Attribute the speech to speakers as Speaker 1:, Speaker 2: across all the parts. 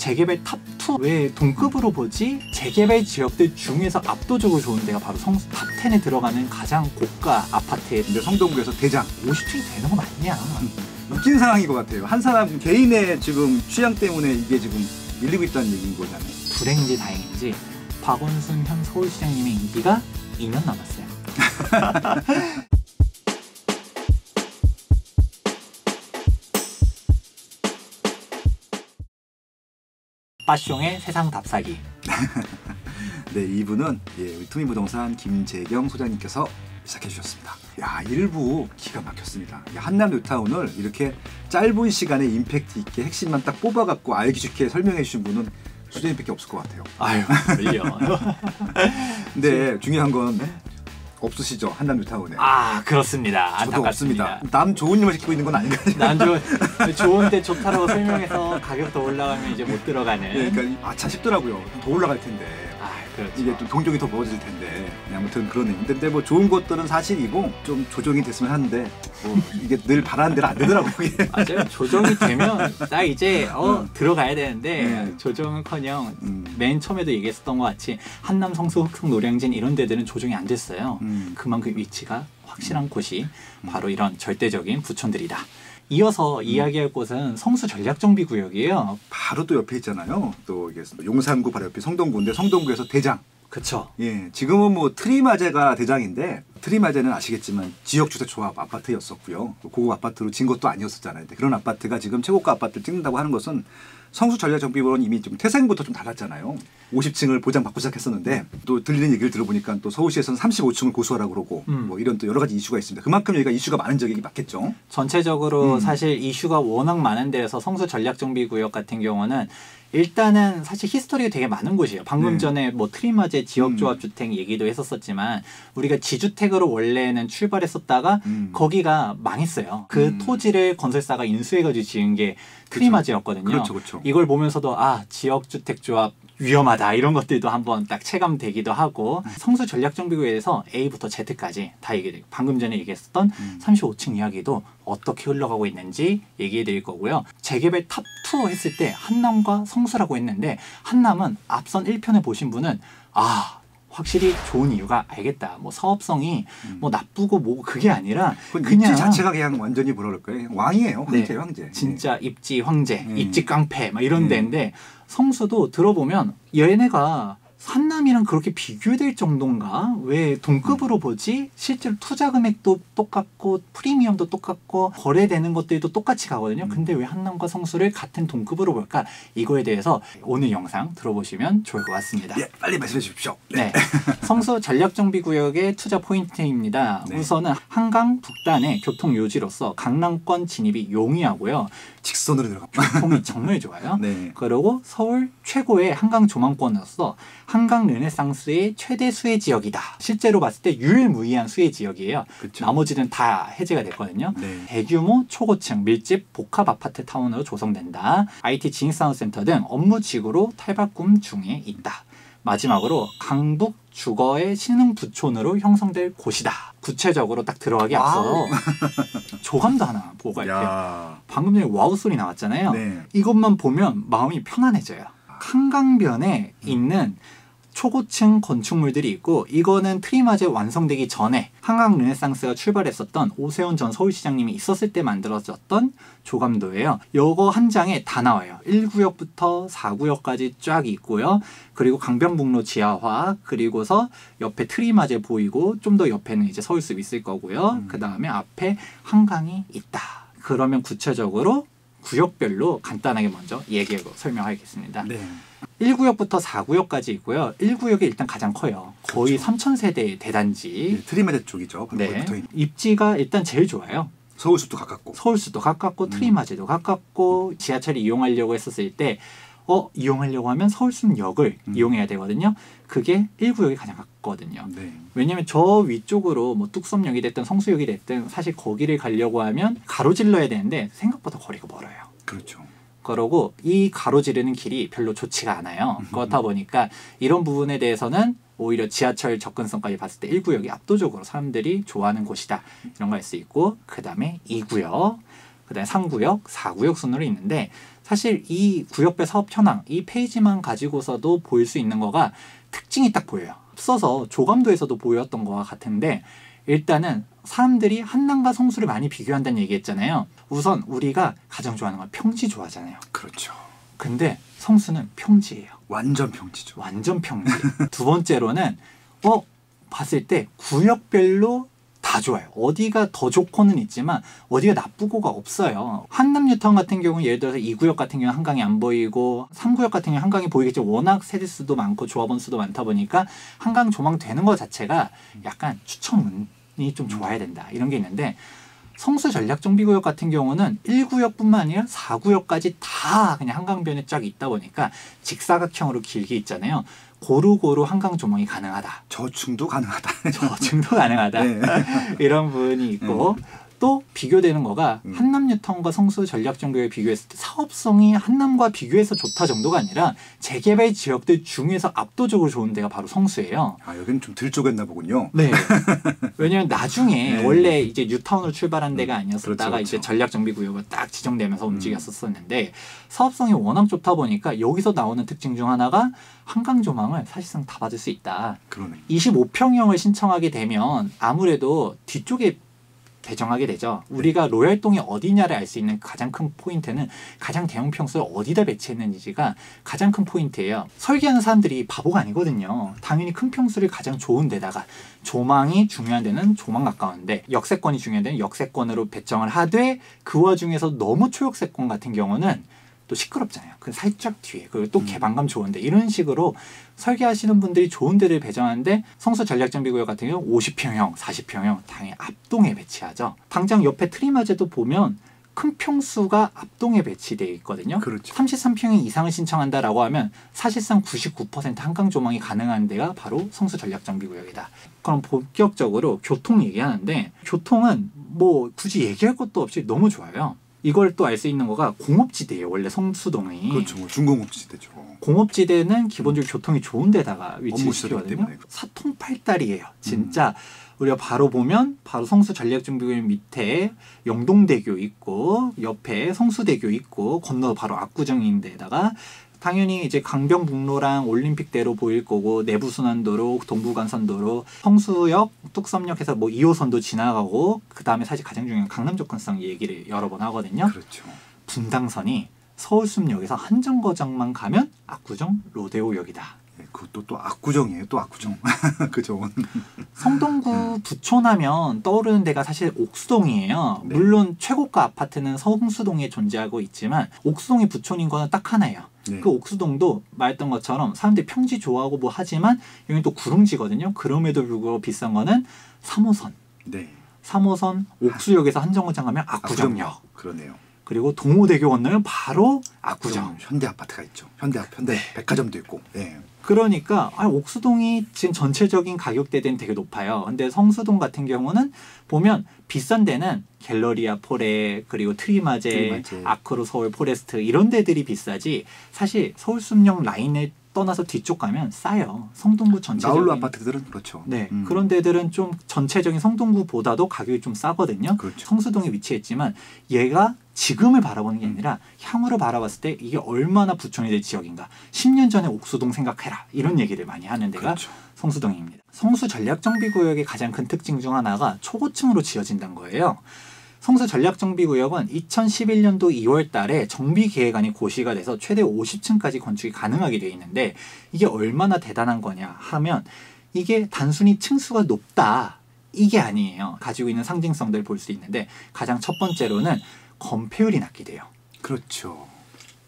Speaker 1: 재개발 탑2 왜 동급으로 보지? 재개발 지역들 중에서 압도적으로 좋은 데가 바로 성수 탑10에 들어가는 가장 고가 아파트에.
Speaker 2: 근데 성동구에서 대장
Speaker 1: 50층이 되는 거 맞냐?
Speaker 2: 웃긴 상황인 것 같아요. 한 사람 개인의 지금 취향 때문에 이게 지금 밀리고 있다는 얘기인 거잖아요.
Speaker 1: 불행인지 다행인지 박원순 현 서울시장님의 인기가 2년 남았어요. 빠숑의 세상 답사기.
Speaker 2: 네, 2부는 우리 투미부동산 김재경 소장님께서 시작해 주셨습니다. 야, 1부 기가 막혔습니다. 한남 뉴타운을 이렇게 짧은 시간에 임팩트 있게 핵심만 딱 뽑아갖고 알기 쉽게 설명해 주신 분은 소장님밖에 없을 것 같아요.
Speaker 1: 아유, 밀려.
Speaker 2: 근데 중요한 건 없으시죠, 한남 뉴타운에.
Speaker 1: 아, 그렇습니다.
Speaker 2: 저도 없습니다. 남 좋은 일만 시키고 있는 건 아닌가요?
Speaker 1: 난 좋은데 좋다라고 설명해서 가격 더 올라가면 이제 못 들어가는.
Speaker 2: 네, 그러니까 아차 싶더라고요. 더 올라갈 텐데.
Speaker 1: 아, 그렇죠.
Speaker 2: 이게 좀 동종이 더 멀어질 텐데. 아무튼 그런 의미. 근데 뭐 좋은 것들은 사실이고 좀 조정이 됐으면 하는데 뭐 이게 늘 바라는 대로 안 되더라고요.
Speaker 1: 맞아요. 조정이 되면 딱 이제 들어가야 되는데 조정은커녕 맨 처음에도 얘기했었던 것 같이 한남, 성수, 흑성, 노량진 이런 데들은 조정이 안 됐어요. 그만큼 위치가 확실한 곳이 바로 이런 절대적인 부촌들이다. 이어서 이야기할 곳은 성수 전략정비구역이에요.
Speaker 2: 바로 또 옆에 있잖아요. 또 이게 용산구 바로 옆에 성동구인데 성동구에서 대장.
Speaker 1: 그쵸.
Speaker 2: 예, 지금은 뭐 트리마제가 대장인데 트리마제는 아시겠지만 지역주택조합 아파트였었고요. 고급 아파트로 진 것도 아니었었잖아요. 근데 그런 아파트가 지금 최고가 아파트를 찍는다고 하는 것은 성수 전략정비구역은 이미 좀 태생부터 좀 달랐잖아요. 50층을 보장받고 시작했었는데 또 들리는 얘기를 들어보니까 또 서울시에서는 35층을 고수하라고 그러고 뭐 이런 또 여러 가지 이슈가 있습니다. 그만큼 여기가 이슈가 많은 지역이 맞겠죠.
Speaker 1: 전체적으로 사실 이슈가 워낙 많은 데에서 성수 전략정비구역 같은 경우는 일단은 사실 히스토리가 되게 많은 곳이에요. 방금 전에 뭐 트리마제 지역조합주택 얘기도 했었지만 우리가 지주택으로 원래는 출발했었다가 거기가 망했어요. 그 토지를 건설사가 인수해가지고 지은 게 트리마제였거든요.
Speaker 2: 그렇죠.
Speaker 1: 이걸 보면서도 지역주택조합 위험하다 이런 것들도 한번 딱 체감되기도 하고 성수 전략정비구역에서 A부터 Z까지 다 얘기해드리고 방금 전에 얘기했었던 35층 이야기도 어떻게 흘러가고 있는지 얘기해드릴 거고요. 재개발 탑2 했을 때 한남과 성수라고 했는데 한남은 앞선 1편을 보신 분은 확실히 좋은 이유가 알겠다. 뭐 사업성이 뭐 나쁘고 뭐 그게 아니라
Speaker 2: 그냥 입지 자체가 그냥 완전히 뭐라 그럴까요? 왕이에요. 황제, 황제.
Speaker 1: 진짜 입지 황제, 입지 깡패 막 이런 데인데 성수도 들어보면 얘네가 한남이랑 그렇게 비교될 정도인가? 왜 동급으로 보지? 실제로 투자 금액도 똑같고 프리미엄도 똑같고 거래되는 것들도 똑같이 가거든요. 근데 왜 한남과 성수를 같은 동급으로 볼까? 이거에 대해서 오늘 영상 들어보시면 좋을 것 같습니다.
Speaker 2: 예, 빨리 말씀해 주십시오.
Speaker 1: 네. 성수 전략정비구역의 투자 포인트입니다. 우선은 한강 북단의 교통요지로서 강남권 진입이 용이하고요.
Speaker 2: 직선으로 들어갑니다.
Speaker 1: 교통이 정말 좋아요. 그리고 서울 최고의 한강 조망권으로서 한강 르네상스의 최대 수혜 지역이다. 실제로 봤을 때 유일무이한 수혜 지역이에요.
Speaker 2: 그쵸.
Speaker 1: 나머지는 다 해제가 됐거든요. 대규모 초고층 밀집 복합 아파트 타운으로 조성된다. IT 진입산업센터 등 업무지구로 탈바꿈 중에 있다. 마지막으로 강북 주거의 신흥부촌으로 형성될 곳이다. 구체적으로 딱 들어가기 앞서 조감도 하나 보고 갈게요. 방금 전에 와우 소리 나왔잖아요. 이것만 보면 마음이 편안해져요. 한강변에 있는 초고층 건축물들이 있고 이거는 트리마제 완성되기 전에 한강 르네상스가 출발했었던 오세훈 전 서울시장님이 있었을 때 만들어졌던 조감도예요. 요거 한 장에 다 나와요. 1구역부터 4구역까지 쫙 있고요. 그리고 강변북로 지하화 그리고서 옆에 트리마제 보이고 좀 더 옆에는 이제 서울숲 있을 거고요. 그 다음에 앞에 한강이 있다. 그러면 구체적으로 구역별로 간단하게 먼저 얘기하고 설명하겠습니다. 1구역부터 4구역까지 있고요. 1구역이 일단 가장 커요. 거의 3,000세대 대단지.
Speaker 2: 트리마제 쪽이죠.
Speaker 1: 입지가 일단 제일 좋아요.
Speaker 2: 서울숲도 가깝고
Speaker 1: 트리마제도 가깝고 지하철을 이용하려고 했었을 때 이용하려고 하면 서울숲역을 이용해야 되거든요. 그게 1구역이 가장 가깝거든요. 왜냐면 저 위쪽으로 뭐 뚝섬역이 됐든 성수역이 됐든 사실 거기를 가려고 하면 가로질러야 되는데 생각보다 거리가 멀어요.
Speaker 2: 그렇죠.
Speaker 1: 그러고 이 가로지르는 길이 별로 좋지가 않아요. 그렇다 보니까 이런 부분에 대해서는 오히려 지하철 접근성까지 봤을 때 1구역이 압도적으로 사람들이 좋아하는 곳이다. 이런 거 알 수 있고 그 다음에 2구역, 그 다음에 3구역, 4구역 순으로 있는데 사실 이 구역별 사업 현황 이 페이지만 가지고서도 보일 수 있는 거가 특징이 딱 보여요. 앞서서 조감도에서도 보였던 거와 같은데 일단은 사람들이 한남과 성수를 많이 비교한다는 얘기했잖아요. 우선 우리가 가장 좋아하는 건 평지 좋아하잖아요.
Speaker 2: 그렇죠.
Speaker 1: 근데 성수는 평지예요.
Speaker 2: 완전 평지죠.
Speaker 1: 완전 평지. 두 번째로는 봤을 때 구역별로 다 좋아요. 어디가 더 좋고는 있지만 어디가 나쁘고가 없어요. 한남 뉴타운 같은 경우는 예를 들어서 2구역 같은 경우는 한강이 안 보이고 3구역 같은 경우는 한강이 보이겠죠. 워낙 세대수도 많고 조합원 수도 많다 보니까 한강 조망되는 것 자체가 약간 추천운이 좀 좋아야 된다. 이런 게 있는데 성수 전략정비구역 같은 경우는 1구역뿐만 아니라 4구역까지 다 그냥 한강변에 쫙 있다 보니까 직사각형으로 길게 있잖아요. 고루고루 한강 조망이 가능하다.
Speaker 2: 저층도 가능하다.
Speaker 1: 저층도 가능하다.
Speaker 2: 네.
Speaker 1: 이런 부분이 있고 또 비교되는 거가 한남 뉴타운과 성수 전략정비구역 비교했을 때 사업성이 한남과 비교해서 좋다 정도가 아니라 재개발 지역들 중에서 압도적으로 좋은 데가 바로 성수예요.
Speaker 2: 아, 여기는 좀 덜 쪼갰나 보군요.
Speaker 1: 네. 왜냐면 나중에
Speaker 2: 네.
Speaker 1: 원래 이제 뉴타운으로 출발한 데가 아니었었다가
Speaker 2: 그렇죠.
Speaker 1: 이제 전략정비구역으로 딱 지정되면서 움직였었는데 사업성이 워낙 좋다 보니까 여기서 나오는 특징 중 하나가 한강 조망을 사실상 다 받을 수 있다.
Speaker 2: 그러네.
Speaker 1: 25평형을 신청하게 되면 아무래도 뒤쪽에 배정하게 되죠. 우리가 로얄동이 어디냐를 알 수 있는 가장 큰 포인트는 가장 대형 평수를 어디다 배치했는지가 가장 큰 포인트예요. 설계하는 사람들이 바보가 아니거든요. 당연히 큰 평수를 가장 좋은 데다가 조망이 중요한 데는 조망 가까운데 역세권이 중요한 데는 역세권으로 배정을 하되 그 와중에서 너무 초역세권 같은 경우는 또 시끄럽잖아요. 그 살짝 뒤에 그리고 또 개방감 좋은데 이런 식으로 설계하시는 분들이 좋은 데를 배정하는데 성수 전략정비구역 같은 경우 50평형, 40평형 당연히 앞동에 배치하죠. 당장 옆에 트리마제도 보면 큰 평수가 앞동에 배치되어 있거든요.
Speaker 2: 그렇죠.
Speaker 1: 33평형 이상을 신청한다라고 하면 사실상 99% 한강 조망이 가능한 데가 바로 성수 전략정비구역이다. 그럼 본격적으로 교통 얘기하는데 교통은 뭐 굳이 얘기할 것도 없이 너무 좋아요. 이걸 또 알 수 있는 거가 공업지대예요. 원래 성수동이.
Speaker 2: 그렇죠. 뭐 중공업지대죠.
Speaker 1: 공업지대는 기본적으로 교통이 좋은 데다가 위치시키거든요.
Speaker 2: 때문에.
Speaker 1: 사통팔달이에요. 진짜 우리가 바로 보면 바로 성수 전략정비구역 밑에 영동대교 있고 옆에 성수대교 있고 건너 바로 압구정인데다가 당연히 이제 강변북로랑 올림픽대로 보일 거고 내부순환도로, 동부간선도로, 성수역, 뚝섬역에서 뭐 2호선도 지나가고 그 다음에 사실 가장 중요한 강남 접근성 얘기를 여러 번 하거든요.
Speaker 2: 그렇죠.
Speaker 1: 분당선이 서울숲역에서 한정거장만 가면 압구정 로데오역이다.
Speaker 2: 네, 그것도 또 압구정이에요. 또 압구정. 그죠.
Speaker 1: 성동구 부촌하면 떠오르는 데가 사실 옥수동이에요.
Speaker 2: 네.
Speaker 1: 물론 최고가 아파트는 성수동에 존재하고 있지만 옥수동이 부촌인 거는 딱 하나예요.
Speaker 2: 네.
Speaker 1: 그 옥수동도 말했던 것처럼 사람들이 평지 좋아하고 뭐 하지만 여기 또 구릉지거든요. 그럼에도 불구하고 비싼 거는 3호선.
Speaker 2: 네.
Speaker 1: 3호선 옥수역에서 한정거장 가면 압구정역.
Speaker 2: 그러네요.
Speaker 1: 그리고 동호대교 건너면 바로 압구정.
Speaker 2: 현대 아파트가 있죠. 현대
Speaker 1: 네.
Speaker 2: 백화점도 있고. 네.
Speaker 1: 그러니까 옥수동이 지금 전체적인 가격대는 되게 높아요. 근데 성수동 같은 경우는 보면 비싼 데는 갤러리아 포레 그리고 트리마제, 아크로 서울 포레스트 이런 데들이 비싸지 사실 서울숲역 라인에 떠나서 뒤쪽 가면 싸요. 성동구 전체적인
Speaker 2: 나홀로 아파트들은 그렇죠.
Speaker 1: 네, 그런 데들은 좀 전체적인 성동구보다도 가격이 좀 싸거든요.
Speaker 2: 그렇죠.
Speaker 1: 성수동에 위치했지만 얘가 지금을 바라보는 게 아니라 향후로 바라봤을 때 이게 얼마나 부촌이 될 지역인가. 10년 전에 옥수동 생각해라. 이런 얘기를 많이 하는 데가
Speaker 2: 그렇죠.
Speaker 1: 성수동입니다. 성수 전략정비구역의 가장 큰 특징 중 하나가 초고층으로 지어진다는 거예요. 성수 전략정비구역은 2011년도 2월 달에 정비계획안이 고시가 돼서 최대 50층까지 건축이 가능하게 되어 있는데 이게 얼마나 대단한 거냐 하면 이게 단순히 층수가 높다. 이게 아니에요. 가지고 있는 상징성들을 볼 수 있는데 가장 첫 번째로는 건폐율이 낮게 돼요.
Speaker 2: 그렇죠.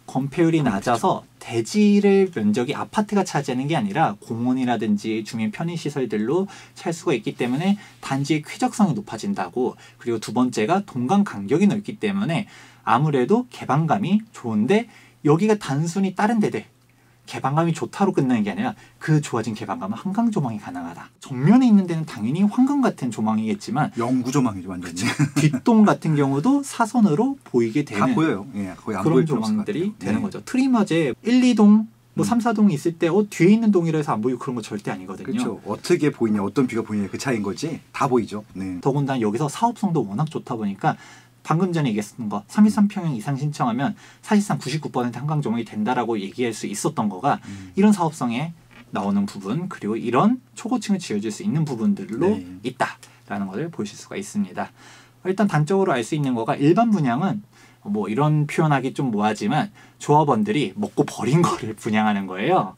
Speaker 1: 건폐율이 낮아서 대지를 면적이 아파트가 차지하는 게 아니라 공원이라든지 주민 편의시설들로 찰 수가 있기 때문에 단지의 쾌적성이 높아진다고. 그리고 두 번째가 동강 간격이 넓기 때문에 아무래도 개방감이 좋은데 여기가 단순히 다른 데들 개방감이 좋다로 끝나는 게 아니라 그 좋아진 개방감은 한강 조망이 가능하다. 정면에 있는 데는 당연히 황금 같은 조망이겠지만
Speaker 2: 영구 조망이죠 완전히.
Speaker 1: 뒷동 같은 경우도 사선으로 보이게 되는
Speaker 2: 다 보여요. 예, 거의 안
Speaker 1: 그런
Speaker 2: 보일
Speaker 1: 조망들이 되는
Speaker 2: 네.
Speaker 1: 거죠. 트리마제 1, 2동 뭐 3, 4동이 있을 때 뒤에 있는 동이라 해서 안 보이고 그런 거 절대 아니거든요.
Speaker 2: 그렇죠. 어떻게 보이냐 어떤 뷰가 보이냐 그 차이인 거지 다 보이죠. 네.
Speaker 1: 더군다나 여기서 사업성도 워낙 좋다 보니까 방금 전에 얘기했던 거 33평형 이상 신청하면 사실상 99% 한강 조성이 된다라고 얘기할 수 있었던 거가 이런 사업성에 나오는 부분 그리고 이런 초고층을 지어줄 수 있는 부분들로
Speaker 2: 네.
Speaker 1: 있다라는 것을 보실 수가 있습니다. 일단 단적으로 알 수 있는 거가 일반 분양은 뭐 이런 표현하기 좀 뭐하지만 조합원들이 먹고 버린 거를 분양하는 거예요.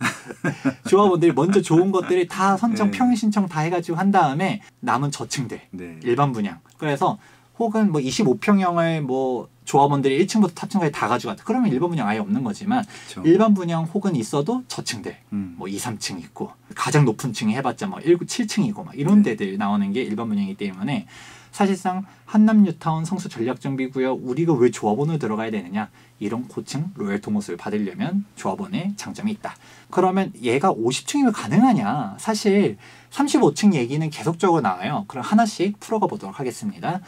Speaker 1: 조합원들이 먼저 좋은 것들이 다 선정
Speaker 2: 네.
Speaker 1: 평형 신청 다 해가지고 한 다음에 남은 저층들
Speaker 2: 네.
Speaker 1: 일반 분양. 그래서 혹은 뭐 25평형을 뭐 조합원들이 1층부터 탑층까지 다 가져갔다. 그러면 일반 분양 아예 없는 거지만
Speaker 2: 그쵸.
Speaker 1: 일반 분양 혹은 있어도 저층들
Speaker 2: 뭐
Speaker 1: 2, 3층 있고 가장 높은 층이 해봤자 뭐 1, 7층이고 막 이런
Speaker 2: 네.
Speaker 1: 데들 나오는 게 일반 분양이기 때문에 사실상 한남 뉴타운 성수 전략정비구역 우리가 왜 조합원으로 들어가야 되느냐 이런 고층 로열 토머스를 받으려면 조합원의 장점이 있다. 그러면 얘가 50층이면 가능하냐? 사실 35층 얘기는 계속적으로 나와요. 그럼 하나씩 풀어가 보도록 하겠습니다.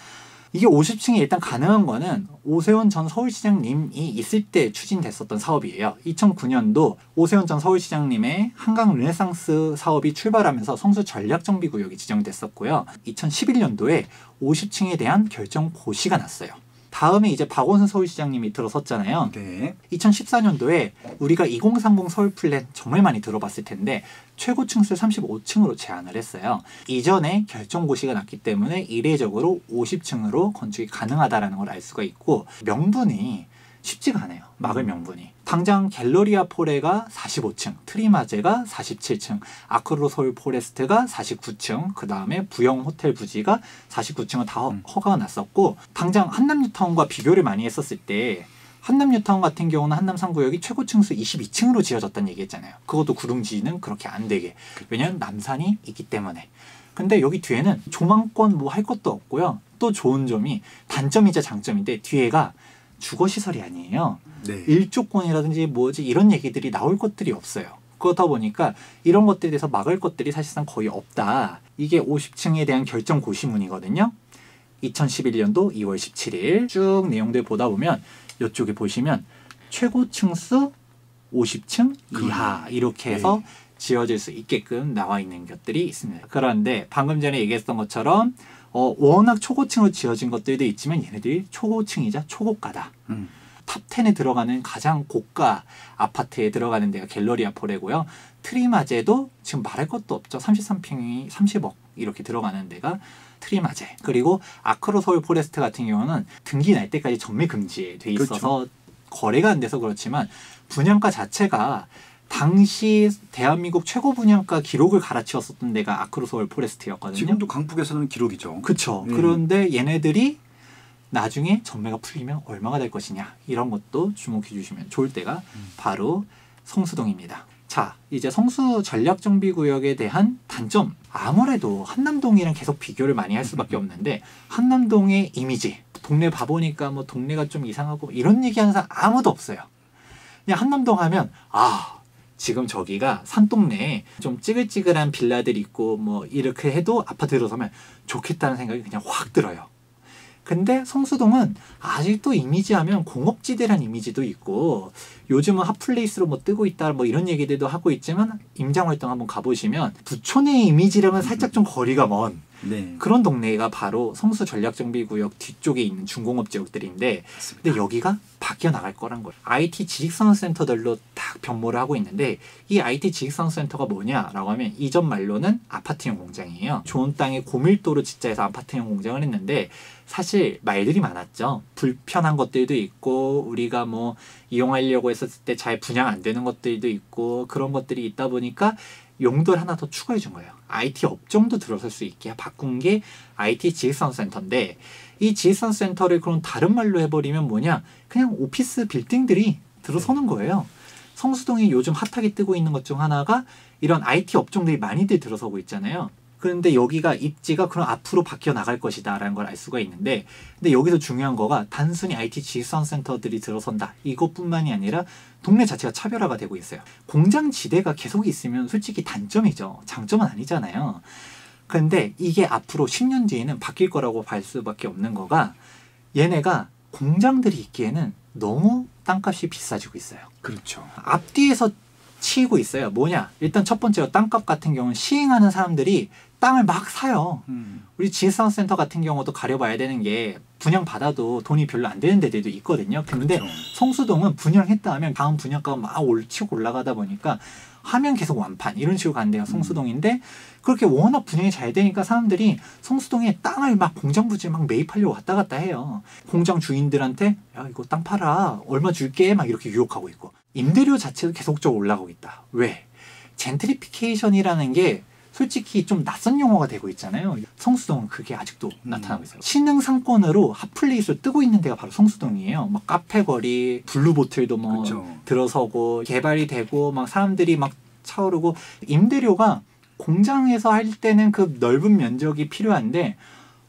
Speaker 1: 이게 50층이 일단 가능한 거는 오세훈 전 서울시장님이 있을 때 추진됐었던 사업이에요. 2009년도 오세훈 전 서울시장님의 한강 르네상스 사업이 출발하면서 성수 전략정비구역이 지정됐었고요. 2011년도에 50층에 대한 결정 고시가 났어요. 다음에 이제 박원순 서울시장님이 들어섰잖아요.
Speaker 2: 네.
Speaker 1: 2014년도에 우리가 2030 서울 플랜 정말 많이 들어봤을 텐데 최고 층수를 35층으로 제한을 했어요. 이전에 결정 고시가 났기 때문에 이례적으로 50층으로 건축이 가능하다라는 걸 알 수가 있고 명분이 쉽지가 않아요. 막을 명분이. 당장 갤러리아 포레가 45층, 트리마제가 47층, 아크로 서울 포레스트가 49층, 그 다음에 부영 호텔 부지가 49층은 다 허가가 났었고 당장 한남 뉴타운과 비교를 많이 했었을 때 한남 뉴타운 같은 경우는 한남 3구역이 최고 층수 22층으로 지어졌다는 얘기했잖아요. 그것도 구릉지는 그렇게 안 되게. 왜냐하면 남산이 있기 때문에. 근데 여기 뒤에는 조망권 뭐 할 것도 없고요. 또 좋은 점이 단점이자 장점인데 뒤에가 주거시설이 아니에요.
Speaker 2: 네.
Speaker 1: 일조권이라든지 뭐지 이런 얘기들이 나올 것들이 없어요. 그렇다 보니까 이런 것들에 대해서 막을 것들이 사실상 거의 없다. 이게 50층에 대한 결정 고시문이거든요. 2011년도 2월 17일 쭉 내용들 보다 보면 이쪽에 보시면 최고 층수 50층 이하 이렇게 해서
Speaker 2: 네.
Speaker 1: 지어질 수 있게끔 나와 있는 것들이 있습니다. 그런데 방금 전에 얘기했던 것처럼 워낙 초고층으로 지어진 것들도 있지만 얘네들이 초고층이자 초고가다. 탑 10에 들어가는 가장 고가 아파트에 들어가는 데가 갤러리아 포레고요. 트리마제도 지금 말할 것도 없죠. 33평이 30억 이렇게 들어가는 데가 트리마제. 그리고 아크로 서울 포레스트 같은 경우는 등기 날 때까지 전매 금지에 돼 있어서
Speaker 2: 그렇죠.
Speaker 1: 거래가 안 돼서 그렇지만 분양가 자체가 당시 대한민국 최고 분양가 기록을 갈아치웠었던 데가 아크로 서울 포레스트였거든요.
Speaker 2: 지금도 강북에서는 기록이죠.
Speaker 1: 그렇죠. 그런데 얘네들이 나중에 전매가 풀리면 얼마가 될 것이냐 이런 것도 주목해 주시면 좋을 때가 바로 성수동입니다. 자, 이제 성수 전략정비구역에 대한 단점. 아무래도 한남동이랑 계속 비교를 많이 할 수밖에 없는데 한남동의 이미지. 동네 봐보니까 뭐 동네가 좀 이상하고 이런 얘기하는 사람 아무도 없어요. 그냥 한남동 하면 지금 저기가 산동네에 좀 찌글찌글한 빌라들이 있고 뭐 이렇게 해도 아파트 들어서면 좋겠다는 생각이 그냥 확 들어요. 근데 성수동은 아직도 이미지하면 공업지대란 이미지도 있고 요즘은 핫플레이스로 뭐 뜨고 있다 뭐 이런 얘기들도 하고 있지만 임장활동 한번 가보시면 부촌의 이미지랑은 살짝 좀 거리가 먼
Speaker 2: 네.
Speaker 1: 그런 동네가 바로 성수 전략정비구역 뒤쪽에 있는 중공업 지역들인데 근데 여기가 바뀌어 나갈 거란 거예요. IT 지식산업센터들로 딱 변모를 하고 있는데 이 IT 지식산업센터가 뭐냐라고 하면 이전 말로는 아파트형 공장이에요. 좋은 땅에 고밀도로 짓자해서 아파트형 공장을 했는데 사실 말들이 많았죠. 불편한 것들도 있고 우리가 뭐 이용하려고 했었을 때 잘 분양 안 되는 것들도 있고 그런 것들이 있다 보니까 용도를 하나 더 추가해 준 거예요. IT 업종도 들어설 수 있게 바꾼 게 IT 지식산업센터인데 이 지식산업센터를 그럼 다른 말로 해버리면 뭐냐? 그냥 오피스 빌딩들이 들어서는 거예요. 성수동이 요즘 핫하게 뜨고 있는 것 중 하나가 이런 IT 업종들이 많이들 들어서고 있잖아요. 그런데 여기가 입지가 그럼 앞으로 바뀌어 나갈 것이다 라는 걸 알 수가 있는데 근데 여기서 중요한 거가 단순히 IT 지식산업센터들이 들어선다 이것뿐만이 아니라 동네 자체가 차별화가 되고 있어요. 공장 지대가 계속 있으면 솔직히 단점이죠. 장점은 아니잖아요. 근데 이게 앞으로 10년 뒤에는 바뀔 거라고 볼 수밖에 없는 거가 얘네가 공장들이 있기에는 너무 땅값이 비싸지고 있어요.
Speaker 2: 그렇죠.
Speaker 1: 앞뒤에서 치이고 있어요. 뭐냐? 일단 첫 번째로 땅값 같은 경우는 시행하는 사람들이 땅을 막 사요. 우리 지식산업센터 같은 경우도 가려봐야 되는 게 분양받아도 돈이 별로 안 되는 데들도 있거든요. 근데
Speaker 2: 그렇죠.
Speaker 1: 성수동은 분양했다 하면 다음 분양가가 막 치고 올라가다 보니까 하면 계속 완판 이런 식으로 가는 데가 성수동인데 그렇게 워낙 분양이 잘 되니까 사람들이 성수동에 땅을 막 공장 부지에 막 매입하려고 왔다 갔다 해요. 공장 주인들한테 야 이거 땅 팔아 얼마 줄게 막 이렇게 유혹하고 있고 임대료 자체도 계속적으로 올라가고 있다. 왜? 젠트리피케이션이라는 게 솔직히 좀 낯선 용어가 되고 있잖아요. 성수동은 그게 아직도 나타나고 있어요. 신흥 상권으로 핫플레이스로 뜨고 있는 데가 바로 성수동이에요. 막 카페거리, 블루보틀도 뭐
Speaker 2: 그렇죠.
Speaker 1: 들어서고 개발이 되고 막 사람들이 막 차오르고 임대료가 공장에서 할 때는 그 넓은 면적이 필요한데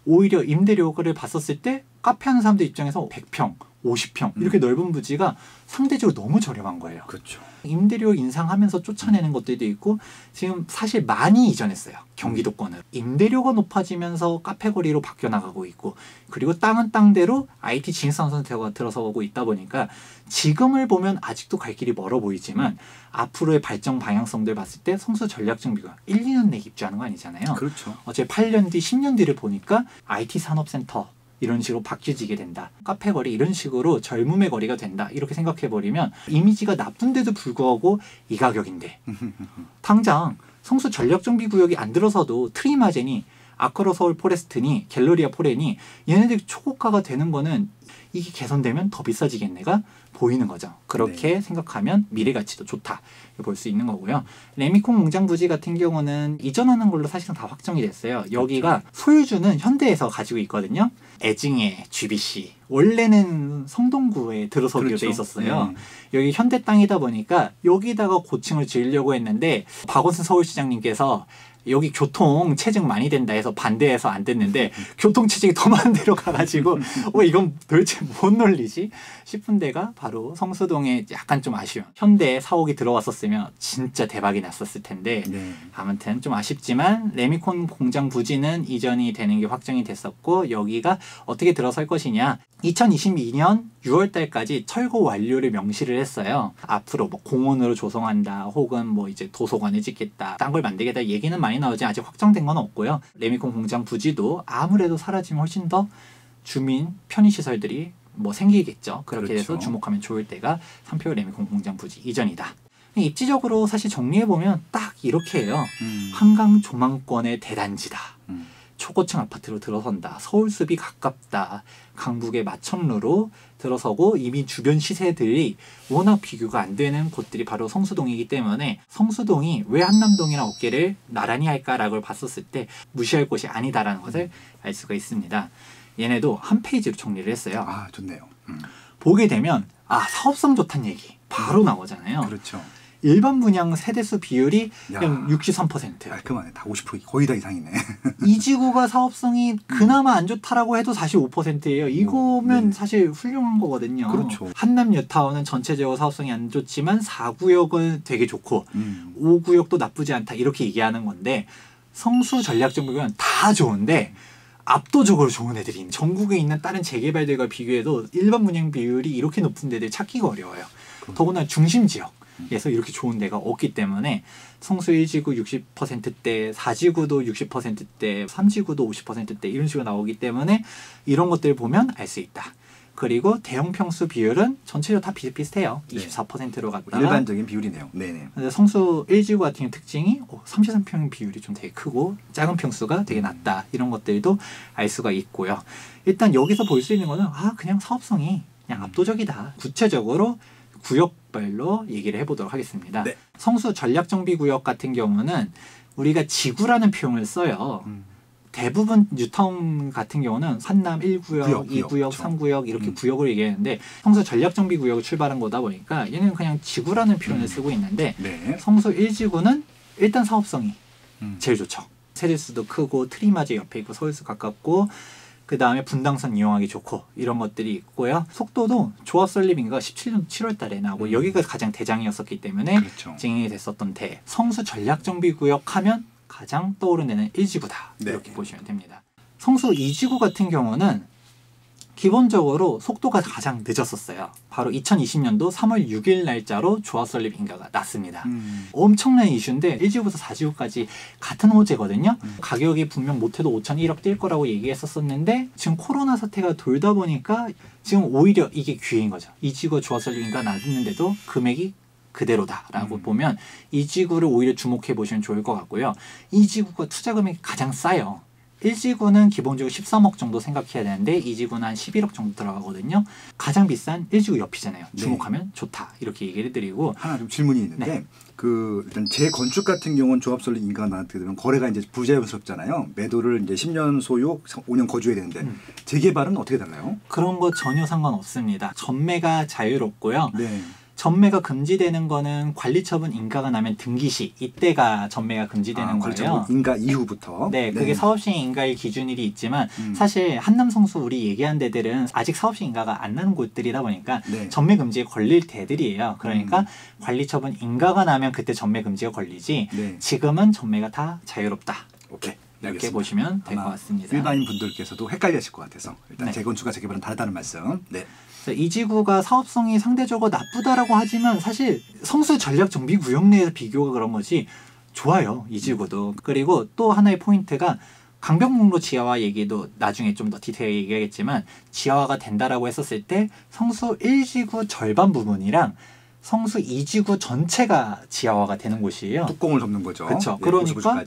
Speaker 1: 오히려 임대료를 봤었을 때 카페 하는 사람들 입장에서 100평, 50평 이렇게 넓은 부지가 상대적으로 너무 저렴한 거예요.
Speaker 2: 그렇죠.
Speaker 1: 임대료 인상하면서 쫓아내는 것들도 있고 지금 사실 많이 이전했어요. 경기도권을. 임대료가 높아지면서 카페거리로 바뀌어 나가고 있고 그리고 땅은 땅대로 IT 지식산업센터가 들어서고 있다 보니까 지금을 보면 아직도 갈 길이 멀어 보이지만 앞으로의 발전 방향성들 봤을 때 성수 전략정비가 1, 2년 내에 입주하는 거 아니잖아요.
Speaker 2: 그렇죠.
Speaker 1: 어제 8년 뒤, 10년 뒤를 보니까 IT 산업센터 이런 식으로 바뀌어지게 된다. 카페거리 이런 식으로 젊음의 거리가 된다. 이렇게 생각해버리면 이미지가 나쁜데도 불구하고 이 가격인데 당장 성수 전략정비구역이 안 들어서도 트리마젠이 아크로 서울 포레스트니 갤러리아 포레니 얘네들이 초고가가 되는 거는 이게 개선되면 더 비싸지겠네가 보이는 거죠. 그렇게 생각하면 미래 가치도 좋다. 볼 수 있는 거고요. 레미콘 공장 부지 같은 경우는 이전하는 걸로 사실상 다 확정이 됐어요. 여기가 소유주는 현대에서 가지고 있거든요. 애증의 GBC. 원래는 성동구에 들어서기로 돼 있었어요. 여기 현대 땅이다 보니까 여기다가 고층을 지으려고 했는데 박원순 서울시장님께서 여기 교통 체증 많이 된다 해서 반대해서 안 됐는데 교통 체증이 더 많은 데로 가가지고 이건 도대체 뭔 논리지 싶은 데가 바로 성수동에 약간 좀 아쉬운 현대 사옥이 들어왔었으면 진짜 대박이 났었을 텐데 아무튼 좀 아쉽지만 레미콘 공장 부지는 이전이 되는 게 확정이 됐었고 여기가 어떻게 들어설 것이냐 2022년 6월 달까지 철거 완료를 명시를 했어요. 앞으로 뭐 공원으로 조성한다 혹은 뭐 이제 도서관을 짓겠다 딴 걸 만들겠다 얘기는 많이 나오지 아직 확정된 건 없고요. 레미콘 공장 부지도 아무래도 사라지면 훨씬 더 주민 편의시설들이 뭐 생기겠죠. 그렇게 돼서 주목하면 좋을 때가 3평 레미콘 공장 부지 이전이다. 입지적으로 사실 정리해보면 딱 이렇게 해요. 한강 조망권의 대단지다. 초고층 아파트로 들어선다. 서울숲이 가깝다. 강북의 마천루로 들어서고 이미 주변 시세들이 워낙 비교가 안 되는 곳들이 바로 성수동이기 때문에 성수동이 왜 한남동이랑 어깨를 나란히 할까라고 봤었을 때 무시할 곳이 아니다라는 것을 알 수가 있습니다. 얘네도 한 페이지로 정리를 했어요.
Speaker 2: 아, 좋네요.
Speaker 1: 보게 되면 사업성 좋다는 얘기 바로 나오잖아요.
Speaker 2: 그렇죠.
Speaker 1: 일반 분양 세대수 비율이 그냥 63%.
Speaker 2: 깔끔하네. 다 50% 거의 다 이상이네.
Speaker 1: 이 지구가 사업성이 그나마 안 좋다라고 해도 45%예요. 이거면 사실 훌륭한 거거든요.
Speaker 2: 그렇죠.
Speaker 1: 한남 뉴타운은 전체적으로 사업성이 안 좋지만 4구역은 되게 좋고 5구역도 나쁘지 않다 이렇게 얘기하는 건데 성수 전략정비구역은 다 좋은데 압도적으로 좋은 애들이 전국에 있는 다른 재개발들과 비교해도 일반 분양 비율이 이렇게 높은 데들 찾기가 어려워요. 더구나 중심 지역에서 이렇게 좋은 데가 없기 때문에 성수 1지구 60%대, 4지구도 60%대, 3지구도 50%대 이런 식으로 나오기 때문에 이런 것들을 보면 알 수 있다. 그리고 대형 평수 비율은 전체적으로 다 비슷비슷해요. 24%로 갔다가
Speaker 2: 일반적인 비율이네요. 네네.
Speaker 1: 성수 1지구 같은 경우 특징이 33평 비율이 좀 되게 크고 작은 평수가 되게 낮다. 이런 것들도 알 수가 있고요. 일단 여기서 볼 수 있는 거는 그냥 사업성이 그냥 압도적이다. 구체적으로 구역별로 얘기를 해보도록 하겠습니다.
Speaker 2: 네.
Speaker 1: 성수 전략정비구역 같은 경우는 우리가 지구라는 표현을 써요. 대부분 뉴타운 같은 경우는 한남 1구역, 2구역,
Speaker 2: 그렇죠.
Speaker 1: 3구역 이렇게 구역을 얘기하는데 성수 전략정비구역을 출발한 거다 보니까 얘는 그냥 지구라는 표현을 쓰고 있는데 성수 1지구는 일단 사업성이 제일 좋죠. 세대수도 크고 트리마제 옆에 있고 서울숲 가깝고 그 다음에 분당선 이용하기 좋고 이런 것들이 있고요. 속도도 조합 설립인가 17년 7월 달에 나오고 여기가 가장 대장이었었기 때문에 진행이 됐었던 데 성수 전략정비구역 하면 가장 떠오르는 데는 1지구다. 이렇게 보시면 됩니다. 성수 2지구 같은 경우는 기본적으로 속도가 가장 늦었었어요. 바로 2020년도 3월 6일 날짜로 조합 설립 인가가 났습니다. 엄청난 이슈인데 1지구부터 4지구까지 같은 호재거든요. 가격이 분명 못해도 5,001억 뛸 거라고 얘기했었는데 지금 코로나 사태가 돌다 보니까 지금 오히려 이게 기회인 거죠. 2지구 조합 설립 인가 났는데도 금액이 그대로다라고 보면 2지구를 오히려 주목해 보시면 좋을 것 같고요. 2지구가 투자 금액이 가장 싸요. 1지구는 기본적으로 13억 정도 생각해야 되는데 2지구는 한 11억 정도 들어가거든요. 가장 비싼 1지구 옆이잖아요. 주목하면 좋다 이렇게 얘기를 해드리고
Speaker 2: 하나 좀 질문이 있는데
Speaker 1: 네.
Speaker 2: 그 일단 재건축 같은 경우는 조합 설립 인가가 나게 되면 거래가 이제 부자연스럽잖아요. 매도를 이제 10년 소유, 5년 거주해야 되는데 재개발은 어떻게 달라요?
Speaker 1: 그런 거 전혀 상관없습니다. 전매가 자유롭고요.
Speaker 2: 네.
Speaker 1: 전매가 금지되는 거는 관리처분 인가가 나면 등기 시 이때가 전매가 금지되는 거예요.
Speaker 2: 인가 이후부터.
Speaker 1: 네, 그게 사업시행 인가일 기준일이 있지만 사실 한남성수 우리 얘기한 데들은 아직 사업시행 인가가 안 나는 곳들이다 보니까
Speaker 2: 네.
Speaker 1: 전매 금지에 걸릴 데들이에요. 그러니까 관리처분 인가가 나면 그때 전매 금지가 걸리지
Speaker 2: 네. 지금은
Speaker 1: 지금은 전매가 다 자유롭다.
Speaker 2: 오케이.
Speaker 1: 이렇게 보시면 될 것 같습니다.
Speaker 2: 일반인 분들께서도 헷갈리실 것 같아서 일단
Speaker 1: 네.
Speaker 2: 재건축과 재개발은 다르다는 말씀. 네.
Speaker 1: 이 지구가 사업성이 상대적으로 나쁘다라고 하지만 사실 성수 전략 정비 구역 내에서 비교가 그런 거지 좋아요. 이 지구도. 그리고 또 하나의 포인트가 강변북로 지하화 얘기도 나중에 좀 더 디테일하게 얘기하겠지만 지하화가 된다라고 했었을 때 성수 1지구 절반 부분이랑 성수 2지구 전체가 지하화가 되는 곳이에요.
Speaker 2: 뚜껑을 덮는 거죠.
Speaker 1: 그렇죠.
Speaker 2: 네,
Speaker 1: 그러니까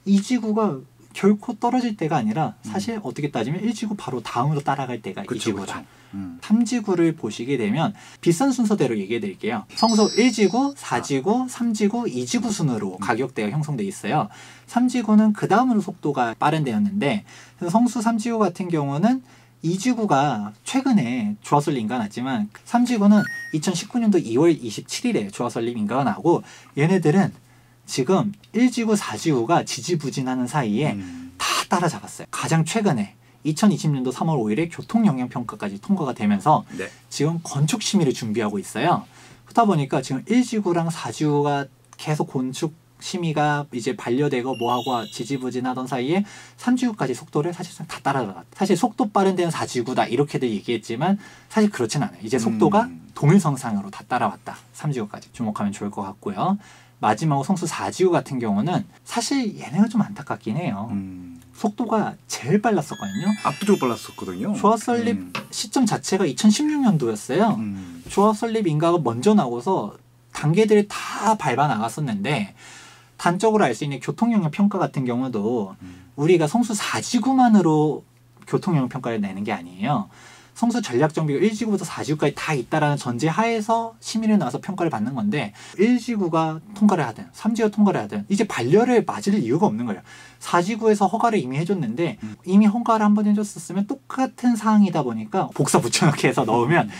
Speaker 1: 이 지구가 결코 떨어질 때가 아니라 사실 어떻게 따지면 1지구 바로 다음으로 따라갈 때가 이 지구다. 3지구를 보시게 되면 비싼 순서대로 얘기해 드릴게요. 성수 1지구, 4지구, 3지구, 2지구 순으로 가격대가 형성돼 있어요. 3지구는 그 다음으로 속도가 빠른 데였는데 성수 3지구 같은 경우는 2지구가 최근에 조합 설립 인가가 났지만 3지구는 2019년도 2월 27일에 조합 설립 인가가 나고 얘네들은 지금 1지구, 4지구가 지지부진하는 사이에 다 따라잡았어요. 가장 최근에 2020년도 3월 5일에 교통영향평가까지 통과가 되면서
Speaker 2: 네.
Speaker 1: 지금 건축 심의를 준비하고 있어요. 그러다 보니까 지금 1지구랑 4지구가 계속 건축 심의가 이제 반려되고 뭐하고 지지부진하던 사이에 3지구까지 속도를 사실상 다 따라잡았다. 사실 속도 빠른 데는 4지구다 이렇게들 얘기했지만 사실 그렇진 않아요. 이제 속도가 동일선상으로 다 따라왔다. 3지구까지 주목하면 좋을 것 같고요. 마지막으로 성수 4지구 같은 경우는 사실 얘네가 좀 안타깝긴 해요. 속도가 제일 빨랐었거든요.
Speaker 2: 압도적으로 빨랐었거든요.
Speaker 1: 조합 설립 시점 자체가 2016년도였어요. 조합 설립 인가가 먼저 나고서 단계들을 다 밟아 나갔었는데 단적으로 알 수 있는 교통영향 평가 같은 경우도 우리가 성수 4지구만으로 교통영향 평가를 내는 게 아니에요. 성수 전략 정비가 1지구부터 4지구까지 다 있다라는 전제 하에서 심의를 나와서 평가를 받는 건데 1지구가 통과를 하든 3지구가 통과를 하든 이제 반려를 맞을 이유가 없는 거예요. 4지구에서 허가를 이미 해줬는데 이미 허가를 한번 해줬었으면 똑같은 사항이다 보니까 복사 붙여넣기 해서 넣으면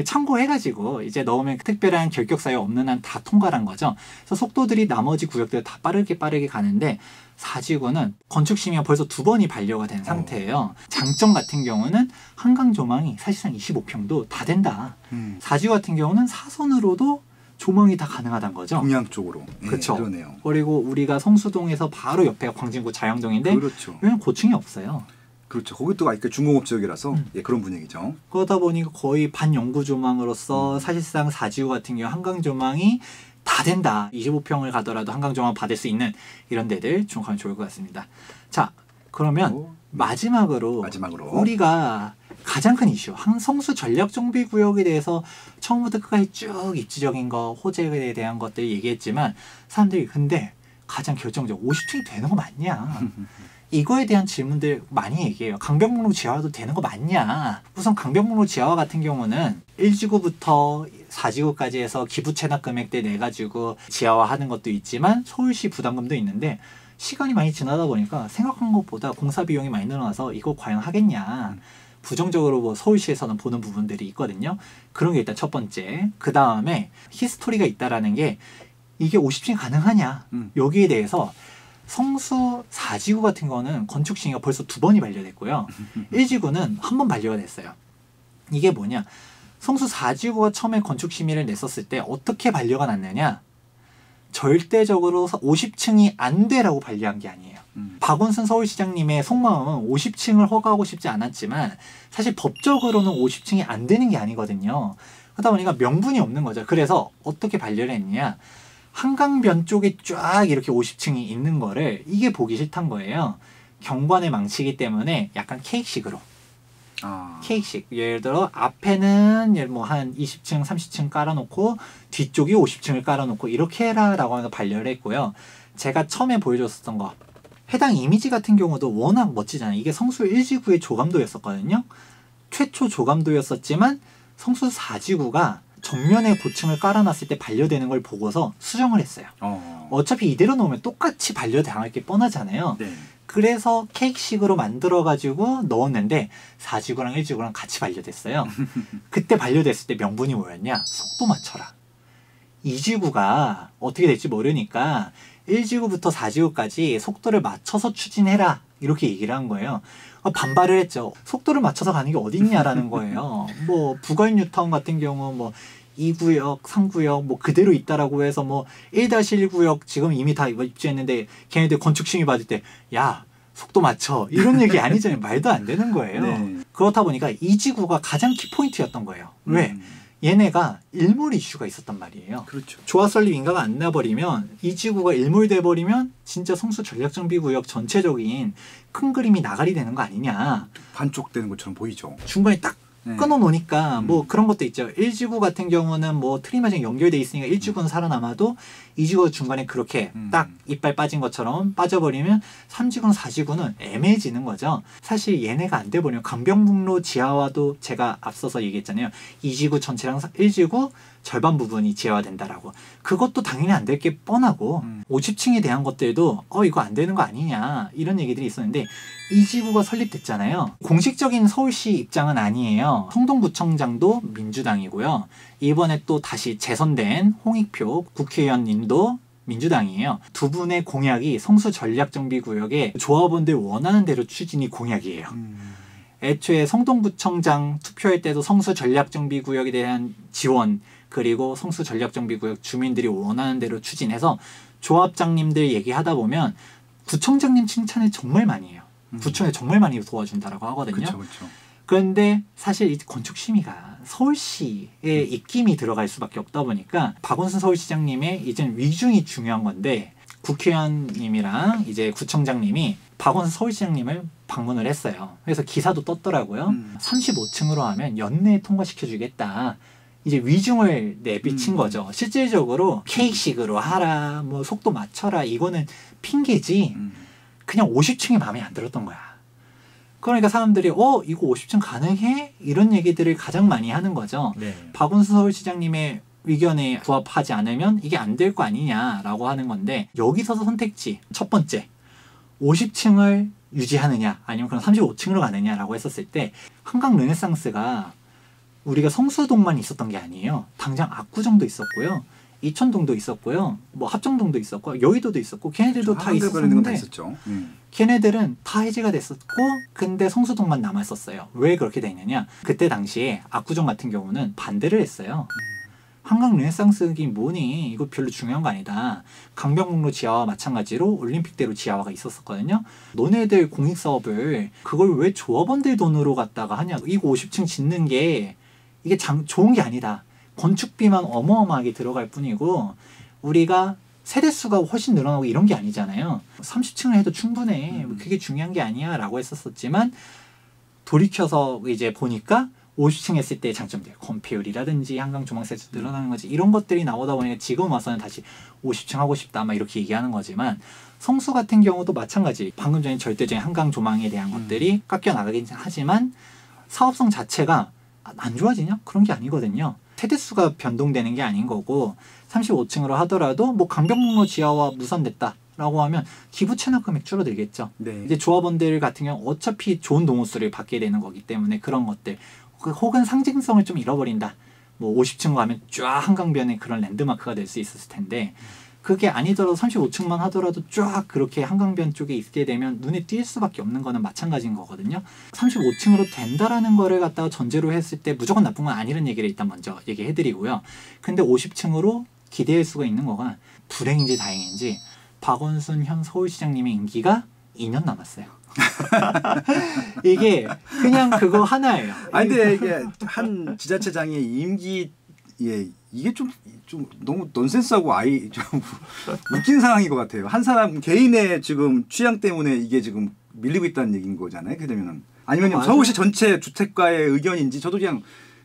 Speaker 1: 참고해가지고 이제 넣으면 특별한 결격사유 없는 한 다 통과를 한 거죠. 그래서 속도들이 나머지 구역들 다 빠르게 가는데 4지구는 건축 심의가 벌써 2번이 반려가 된 상태예요. 장점 같은 경우는 한강 조망이 사실상 25평도 다 된다. 4지구 같은 경우는 사선으로도 조망이 다 가능하다는 거죠.
Speaker 2: 동양 쪽으로.
Speaker 1: 그렇죠.
Speaker 2: 그러네요.
Speaker 1: 그리고 우리가 성수동에서 바로 옆에가 광진구 자양동인데
Speaker 2: 그렇죠.
Speaker 1: 왜냐면 고층이 없어요.
Speaker 2: 그렇죠. 거기 또 중공업 지역이라서 예, 그런 분위기죠.
Speaker 1: 그러다 보니까 거의 반영구 조망으로서 사실상 4지구 같은 경우 한강 조망이 다 된다. 25평을 가더라도 한강 조망 받을 수 있는 이런 데들 주목하면 좋을 것 같습니다. 자, 그러면 마지막으로 우리가 가장 큰 이슈, 성수 전략 정비 구역에 대해서 처음부터 끝까지 쭉 입지적인 거, 호재에 대한 것들 얘기했지만 사람들이 근데 가장 결정적 50층이 되는 거 맞냐? 이거에 대한 질문들 많이 얘기해요. 강변북로 지하화도 되는 거 맞냐? 우선 강변북로 지하화 같은 경우는 1지구부터 4지구까지 해서 기부 체납 금액대 내가지고 지하화하는 것도 있지만 서울시 부담금도 있는데 시간이 많이 지나다 보니까 생각한 것보다 공사 비용이 많이 늘어나서 이거 과연 하겠냐? 부정적으로 뭐 서울시에서는 보는 부분들이 있거든요. 그런 게 일단 첫 번째. 그 다음에 히스토리가 있다라는 게 이게 50층 가능하냐? 여기에 대해서 성수 4지구 같은 거는 건축 심의가 벌써 2번이 반려됐고요. 1지구는 한 번 반려가 됐어요. 이게 뭐냐? 성수 4지구가 처음에 건축 심의를 냈었을 때 어떻게 반려가 났느냐? 절대적으로 50층이 안 돼라고 반려한 게 아니에요. 박원순 서울시장님의 속마음은 50층을 허가하고 싶지 않았지만 사실 법적으로는 50층이 안 되는 게 아니거든요. 그러다 보니까 명분이 없는 거죠. 그래서 어떻게 반려를 했느냐. 한강변 쪽에 쫙 이렇게 50층이 있는 거를 이게 보기 싫단 거예요. 경관의 망치기 때문에 약간 케이크식으로. 케이크식. 예를 들어 앞에는 뭐 한 20층, 30층 깔아놓고 뒤쪽이 50층을 깔아놓고 이렇게 해라라고 하면서 반려를 했고요. 제가 처음에 보여줬었던 거. 해당 이미지 같은 경우도 워낙 멋지잖아요. 이게 성수 1지구의 조감도였었거든요. 최초 조감도였었지만 성수 4지구가 정면에 고층을 깔아놨을 때 반려되는 걸 보고서 수정을 했어요. 어차피 이대로 놓으면 똑같이 반려당할 게 뻔하잖아요.
Speaker 2: 네.
Speaker 1: 그래서 케이크식으로 만들어가지고 넣었는데 4지구랑 1지구랑 같이 반려됐어요. 그때 반려됐을 때 명분이 뭐였냐? 속도 맞춰라. 2지구가 어떻게 될지 모르니까 1지구부터 4지구까지 속도를 맞춰서 추진해라. 이렇게 얘기를 한 거예요. 반발을 했죠. 속도를 맞춰서 가는 게 어딨냐라는 거예요. 뭐 부걸 뉴타운 같은 경우 뭐 2구역, 3구역 뭐 그대로 있다라고 해서 뭐 1-1구역 지금 이미 다 입주했는데 걔네들 건축 심의 받을 때 야 속도 맞춰 이런 얘기 아니잖아요. 말도 안 되는 거예요. 네. 그렇다 보니까 2지구가 가장 키포인트였던 거예요. 왜? 얘네가 일몰 이슈가 있었단 말이에요.
Speaker 2: 그렇죠.
Speaker 1: 조화 설립 인가가 안 나버리면 이 지구가 일몰돼 버리면 진짜 성수 전략정비구역 전체적인 큰 그림이 나가리 되는 거 아니냐.
Speaker 2: 반쪽되는 것처럼 보이죠.
Speaker 1: 중간에 딱 끊어놓으니까 뭐 그런 것도 있죠. 1지구 같은 경우는 뭐 트리마징 연결돼 있으니까 1지구는 살아남아도 2지구 중간에 그렇게 딱 이빨 빠진 것처럼 빠져버리면 3지구는 4지구는 애매해지는 거죠. 사실 얘네가 안 돼버리면 강변북로 지하화도 제가 앞서서 얘기했잖아요. 2지구 전체랑 1지구 절반 부분이 지하화된다라고. 그것도 당연히 안 될 게 뻔하고 50층에 대한 것들도 이거 안 되는 거 아니냐 이런 얘기들이 있었는데 2지구가 설립됐잖아요. 공식적인 서울시 입장은 아니에요. 성동구청장도 민주당이고요. 이번에 또 다시 재선된 홍익표 국회의원님도 민주당이에요. 두 분의 공약이 성수 전략정비구역에 조합원들 원하는 대로 추진이 공약이에요. 애초에 성동구청장 투표할 때도 성수 전략정비구역에 대한 지원 그리고 성수 전략정비구역 주민들이 원하는 대로 추진해서 조합장님들 얘기하다 보면 구청장님 칭찬을 정말 많이 해요. 구청에 정말 많이 도와준다라고 하거든요.
Speaker 2: 그쵸, 그쵸.
Speaker 1: 그런데 사실 이 건축심의가 서울시의 입김이 들어갈 수밖에 없다 보니까 박원순 서울시장님의 이제 위중이 중요한 건데 국회의원님이랑 이제 구청장님이 박원순 서울시장님을 방문을 했어요. 그래서 기사도 떴더라고요. 35층으로 하면 연내에 통과시켜주겠다. 이제 위중을 내비친 거죠. 실질적으로 케이크식으로 하라, 뭐 속도 맞춰라 이거는 핑계지. 그냥 50층이 마음에 안 들었던 거야. 그러니까 사람들이 이거 50층 가능해? 이런 얘기들을 가장 많이 하는 거죠. 네. 박원순 서울시장님의 의견에 부합하지 않으면 이게 안 될 거 아니냐라고 하는 건데 여기서 선택지 첫 번째 50층을 유지하느냐 아니면 그럼 35층으로 가느냐라고 했었을 때 한강 르네상스가 우리가 성수동만 있었던 게 아니에요. 당장 압구정도 있었고요. 이천동도 있었고요. 뭐 합정동도 있었고 여의도도 있었고 걔네들도 다 있었는데 걔네들은 다 해제가 됐었고 근데 성수동만 남았었어요. 왜 그렇게 돼 있느냐. 그때 당시에 압구정 같은 경우는 반대를 했어요. 한강 르네상스기 뭐니 이거 별로 중요한 거 아니다. 강변북로 지하와 마찬가지로 올림픽대로 지하화가 있었거든요. 너네들 공익사업을 그걸 왜 조합원들 돈으로 갖다가 하냐. 이거 50층 짓는 게 이게 좋은 게 아니다. 건축비만 어마어마하게 들어갈 뿐이고 우리가 세대수가 훨씬 늘어나고 이런 게 아니잖아요. 30층을 해도 충분해. 그게 중요한 게 아니야 라고 했었지만 돌이켜서 이제 보니까 50층 했을 때의 장점들 건폐율이라든지 한강 조망세수 늘어나는 거지 이런 것들이 나오다 보니까 지금 와서는 다시 50층 하고 싶다 막 이렇게 얘기하는 거지만 성수 같은 경우도 마찬가지. 방금 전에 절대적인 한강 조망에 대한 것들이 깎여 나가긴 하지만 사업성 자체가 안 좋아지냐? 그런 게 아니거든요. 세대수가 변동되는 게 아닌 거고 35층으로 하더라도 뭐 강변북로 지하화 무산됐다라고 하면 기부 체납 금액 줄어들겠죠. 네. 이제 조합원들 같은 경우 어차피 좋은 동호수를 받게 되는 거기 때문에 그런 것들 혹은 상징성을 좀 잃어버린다. 뭐 50층 가면 쫙 한강변에 그런 랜드마크가 될 수 있었을 텐데 그게 아니더라도 35층만 하더라도 쫙 그렇게 한강변 쪽에 있게 되면 눈에 띌 수밖에 없는 거는 마찬가지인 거거든요. 35층으로 된다라는 거를 갖다가 전제로 했을 때 무조건 나쁜 건 아니라는 얘기를 일단 먼저 얘기해드리고요. 근데 50층으로 기대할 수가 있는 거가 불행인지 다행인지 박원순 현 서울시장님의 임기가 2년 남았어요. 이게 그냥 그거 하나예요.
Speaker 2: 아니 근데 이게 한 지자체장의 임기 이게 좀 너무 넌센스하고 좀 웃긴 상황인 것 같아요. 한 사람 개인의 지금 취향 때문에 이게 지금 밀리고 있다는 얘기인 거잖아요. 그렇게 되면은 아니면 서울시 전체 주택가의 의견인지 저도 그냥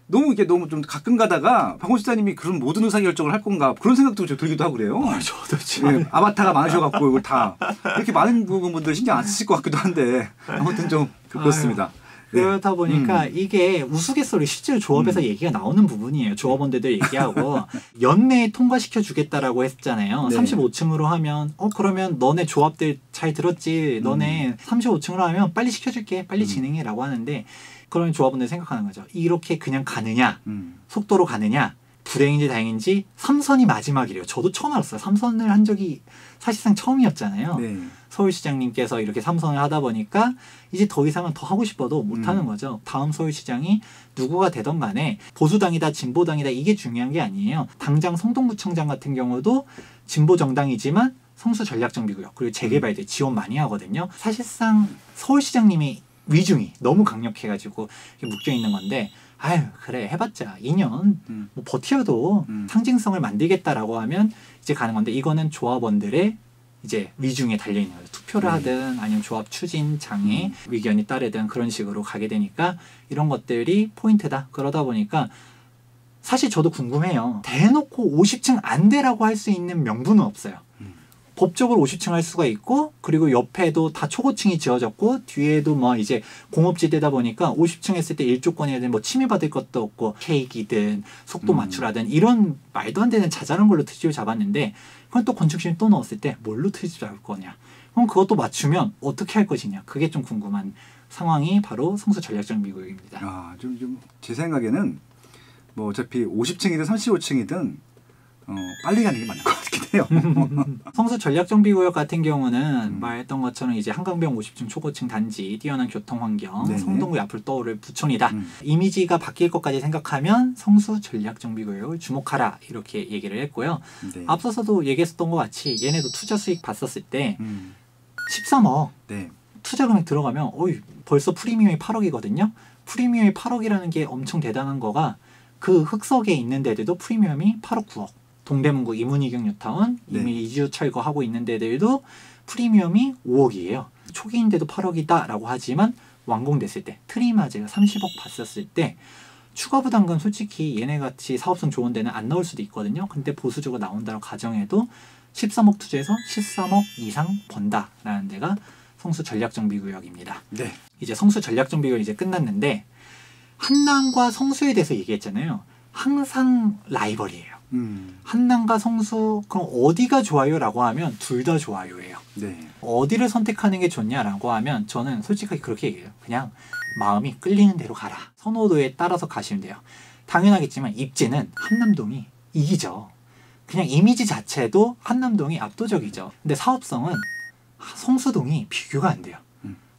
Speaker 2: 너무 좀 가끔 가다가 박원순 시장님이 그런 모든 의사결정을 할 건가 그런 생각도 들기도 하고 그래요.
Speaker 1: 저도 참
Speaker 2: 아바타가 많으셔갖고 이걸 다 이렇게 많은 부분들 신경 안 쓰실 것 같기도 한데 아무튼 좀 그렇습니다.
Speaker 1: 그렇다 보니까 이게 우스갯소리 실제로 조합에서 얘기가 나오는 부분이에요. 조합원들도 얘기하고 연내에 통과시켜 주겠다라고 했잖아요.
Speaker 2: 네.
Speaker 1: 35층으로 하면 그러면 너네 조합들 잘 들었지. 너네 35층으로 하면 빨리 시켜줄게. 빨리 진행해라고 하는데 그러면 조합원들 생각하는 거죠. 이렇게 그냥 가느냐 속도로 가느냐 불행인지 다행인지 3선이 마지막이래요. 저도 처음 알았어요. 3선을 한 적이 사실상 처음이었잖아요.
Speaker 2: 네.
Speaker 1: 서울시장님께서 이렇게 3선을 하다 보니까 이제 더 이상은 더 하고 싶어도 못하는 거죠. 다음 서울시장이 누구가 되던 간에 보수당이다 진보당이다 이게 중요한 게 아니에요. 당장 성동구청장 같은 경우도 진보정당이지만 성수전략정비구역 그리고 재개발대 지원 많이 하거든요. 사실상 서울시장님이 위중이 너무 강력해가지고 묶여있는 건데 아유 그래 해봤자 2년 뭐 버텨도 상징성을 만들겠다라고 하면 이제 가는 건데 이거는 조합원들의 이제 위중에 달려있는 거죠. 투표를 하든 아니면 조합 추진장에 의견이 따르든 그런 식으로 가게 되니까 이런 것들이 포인트다. 그러다 보니까 사실 저도 궁금해요. 대놓고 50층 안 되라고 할 수 있는 명분은 없어요. 법적으로 50층 할 수가 있고 그리고 옆에도 다 초고층이 지어졌고 뒤에도 뭐 이제 공업지대다 보니까 50층 했을 때 일조권이든 뭐 침해받을 것도 없고 케이크이든 속도 맞추라든 이런 말도 안 되는 자잘한 걸로 트집을 잡았는데 그건 또 건축심이 또 넣었을 때 뭘로 트집 잡을 거냐. 그럼 그것도 맞추면 어떻게 할 것이냐. 그게 좀 궁금한 상황이 바로 성수전략정비구역입니다.
Speaker 2: 좀 제 생각에는 뭐 어차피 50층이든 35층이든 빨리 가는 게 맞는 것 같긴 해요.
Speaker 1: 성수전략정비구역 같은 경우는 말했던 것처럼 이제 한강변 50층 초고층 단지, 뛰어난 교통환경,
Speaker 2: 네네.
Speaker 1: 성동구 앞을 떠오를 부촌이다. 이미지가 바뀔 것까지 생각하면 성수전략정비구역을 주목하라 이렇게 얘기를 했고요.
Speaker 2: 네.
Speaker 1: 앞서서도 얘기했었던 것 같이 얘네도 투자 수익 봤었을 때 13억
Speaker 2: 네.
Speaker 1: 투자 금액 들어가면 벌써 프리미엄이 8억이거든요. 프리미엄이 8억이라는 게 엄청 대단한 거가 그 흑석에 있는 데들도 프리미엄이 8억 9억. 동대문구 이문희경 뉴타운 이미
Speaker 2: 네.
Speaker 1: 이주 철거하고 있는 데들도 프리미엄이 5억이에요. 초기인데도 8억이다라고 하지만 완공됐을 때 트리마제가 30억 봤었을 때 추가 부담금 솔직히 얘네같이 사업성 좋은 데는 안 나올 수도 있거든요. 근데 보수적으로 나온다고 가정해도 13억 투자해서 13억 이상 번다라는 데가 성수전략정비구역입니다.
Speaker 2: 네.
Speaker 1: 이제 성수전략정비구역 이제 끝났는데 한남과 성수에 대해서 얘기했잖아요. 항상 라이벌이에요. 한남과 성수 그럼 어디가 좋아요? 라고 하면 둘 다 좋아요예요.
Speaker 2: 네.
Speaker 1: 어디를 선택하는 게 좋냐라고 하면 저는 솔직하게 그렇게 얘기해요. 그냥 마음이 끌리는 대로 가라. 선호도에 따라서 가시면 돼요. 당연하겠지만 입지는 한남동이 이기죠. 그냥 이미지 자체도 한남동이 압도적이죠. 근데 사업성은 성수동이 비교가 안 돼요.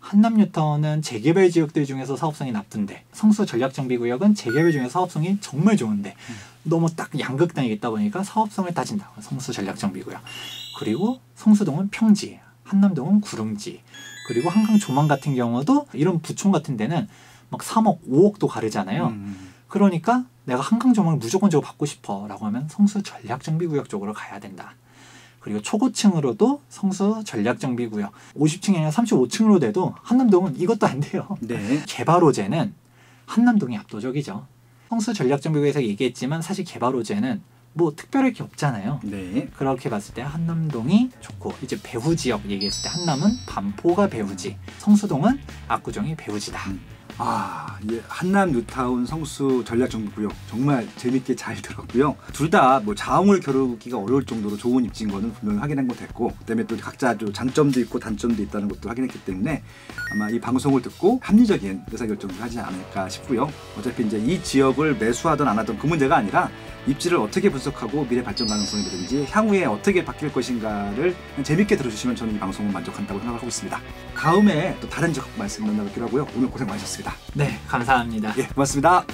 Speaker 1: 한남뉴타운은 재개발 지역들 중에서 사업성이 나쁜데 성수전략정비구역은 재개발 중에서 사업성이 정말 좋은데 너무 딱 양극단이 있다 보니까 사업성을 따진다. 성수전략정비구역. 그리고 성수동은 평지, 한남동은 구릉지. 그리고 한강 조망 같은 경우도 이런 부촌 같은 데는 막 3억, 5억도 가르잖아요. 그러니까 내가 한강 조망을 무조건적으로 받고 싶어 라고 하면 성수전략정비구역 쪽으로 가야 된다. 그리고 초고층으로도 성수전략정비구역 50층이 아니라 35층으로 돼도 한남동은 이것도 안 돼요.
Speaker 2: 네.
Speaker 1: 개발 호재는 한남동이 압도적이죠. 성수전략정비구역에서 얘기했지만 사실 개발 호재는 뭐 특별할 게 없잖아요.
Speaker 2: 네.
Speaker 1: 그렇게 봤을 때 한남동이 좋고 이제 배후지역 얘기했을 때 한남은 반포가 배후지, 성수동은 압구정이 배후지다.
Speaker 2: 한남 뉴타운 성수 전략정비구역 정말 재밌게 잘 들었고요. 둘 다 뭐 자웅을 겨루기가 어려울 정도로 좋은 입지인 거는 분명히 확인한 거 됐고, 그다음에 또 각자 좀 장점도 있고 단점도 있다는 것도 확인했기 때문에 아마 이 방송을 듣고 합리적인 의사결정을 하지 않을까 싶고요. 어차피 이제 이 지역을 매수하든 안 하든 그 문제가 아니라 입지를 어떻게 분석하고 미래 발전 가능성이라든지 향후에 어떻게 바뀔 것인가를 재밌게 들어주시면 저는 이 방송은 만족한다고 생각하고 있습니다. 다음에 또 다른 지역 말씀 만나뵙기로 하고요. 오늘 고생 많으셨습니다.
Speaker 1: 네, 감사합니다.
Speaker 2: 예, 고맙습니다.